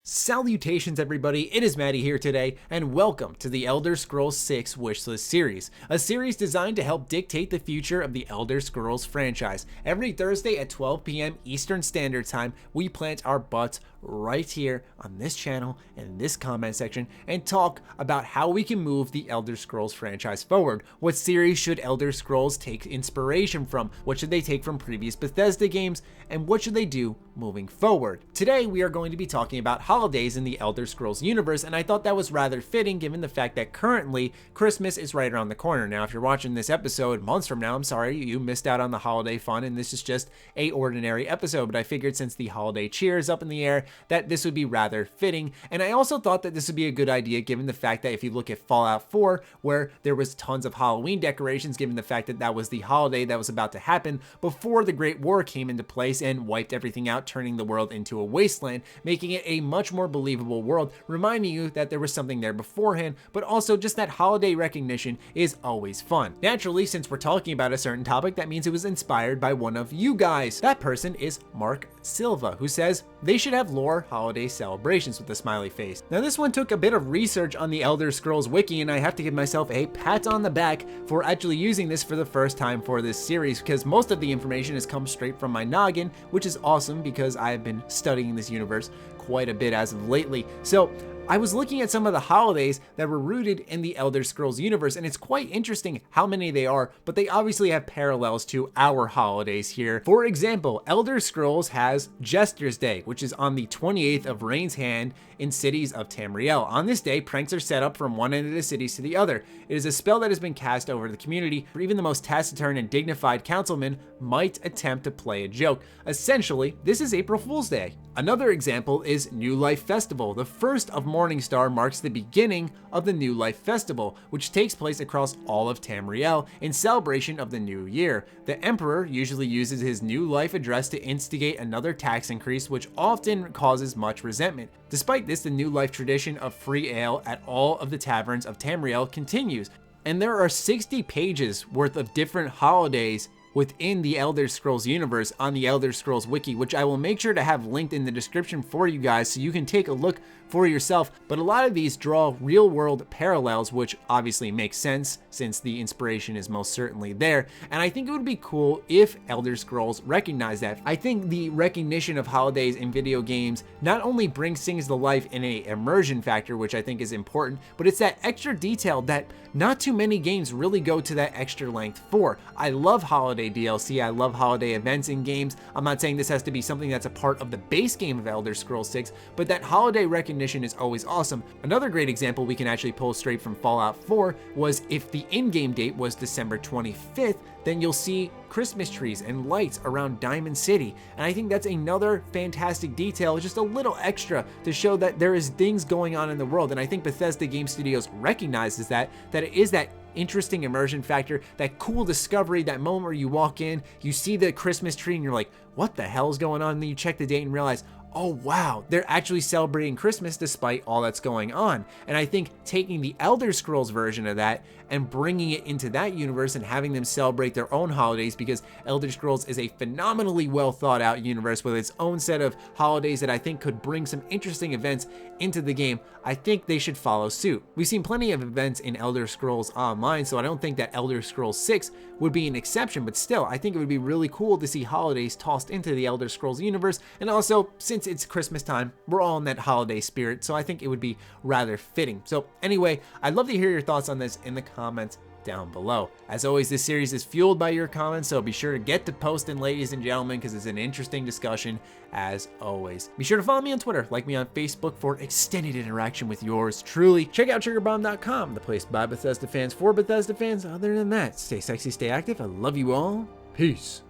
Salutations everybody, it is Matty here today, and welcome to the Elder Scrolls 6 Wishlist series, a series designed to help dictate the future of the Elder Scrolls franchise. Every Thursday at 12 p.m. Eastern Standard Time, we plant our butts right here on this channel and this comment section and talk about how we can move the Elder Scrolls franchise forward. What series should Elder Scrolls take inspiration from? What should they take from previous Bethesda games? And what should they do moving forward? Today we are going to be talking about holidays in the Elder Scrolls universe, and I thought that was rather fitting given the fact that currently Christmas is right around the corner. Now if you're watching this episode months from now, I'm sorry you missed out on the holiday fun and this is just a ordinary episode, but I figured since the holiday cheer is up in the air that this would be rather fitting. And I also thought that this would be a good idea given the fact that if you look at Fallout 4, where there was tons of Halloween decorations, given the fact that that was the holiday that was about to happen before the Great War came into place and wiped everything out, turning the world into a wasteland, making it a much more believable world, reminding you that there was something there beforehand, but also just that holiday recognition is always fun. Naturally, since we're talking about a certain topic, that means it was inspired by one of you guys. That person is Mark Silva, who says they should have lore holiday celebrations with a smiley face. Now this one took a bit of research on the Elder Scrolls wiki, and I have to give myself a pat on the back for actually using this for the first time for this series, because most of the information has come straight from my noggin, which is awesome because I've been studying this universe quite a bit as of lately. So I was looking at some of the holidays that were rooted in the Elder Scrolls universe, and it's quite interesting how many they are, but they obviously have parallels to our holidays here. For example, Elder Scrolls has Jester's Day, which is on the 28th of Rain's Hand in cities of Tamriel. On this day, pranks are set up from one end of the cities to the other. It is a spell that has been cast over the community, where even the most taciturn and dignified councilman might attempt to play a joke. Essentially, this is April Fool's Day. Another example is New Life Festival. The first of Morningstar marks the beginning of the New Life Festival, which takes place across all of Tamriel in celebration of the new year. The Emperor usually uses his New Life address to instigate another tax increase, which often causes much resentment. Despite this, the New Life tradition of free ale at all of the taverns of Tamriel continues, and there are 60 pages worth of different holidays within the Elder Scrolls universe on the Elder Scrolls wiki, which I will make sure to have linked in the description for you guys so you can take a look for yourself. But a lot of these draw real world parallels, which obviously makes sense since the inspiration is most certainly there. And I think it would be cool if Elder Scrolls recognized that. I think the recognition of holidays in video games not only brings things to life in a immersion factor, which I think is important, but it's that extra detail that not too many games really go to that extra length for. I love holiday DLC, I love holiday events in games. I'm not saying this has to be something that's a part of the base game of Elder Scrolls 6, but that holiday recognition is always awesome. Another great example we can actually pull straight from Fallout 4 was if the in-game date was December 25th, then you'll see Christmas trees and lights around Diamond City. And I think that's another fantastic detail, just a little extra to show that there is things going on in the world. And I think Bethesda Game Studios recognizes that it is that interesting immersion factor, that cool discovery, that moment where you walk in, you see the Christmas tree and you're like, what the hell is going on? And then you check the date and realize, oh wow, they're actually celebrating Christmas despite all that's going on. And I think taking the Elder Scrolls version of that and bringing it into that universe and having them celebrate their own holidays, because Elder Scrolls is a phenomenally well thought out universe with its own set of holidays that I think could bring some interesting events into the game, I think they should follow suit. We've seen plenty of events in Elder Scrolls Online, so I don't think that Elder Scrolls 6 would be an exception, but still, I think it would be really cool to see holidays tossed into the Elder Scrolls universe. And also, since it's Christmas time, we're all in that holiday spirit, so I think it would be rather fitting. So anyway, I'd love to hear your thoughts on this in the comments down below. As always, this series is fueled by your comments, so be sure to get to posting, ladies and gentlemen, because it's an interesting discussion as always. Be sure to follow me on Twitter, like me on Facebook for extended interaction with yours truly. Check out triggerbomb.com, the place by Bethesda fans for Bethesda fans. Other than that, stay sexy, stay active. I love you all. Peace.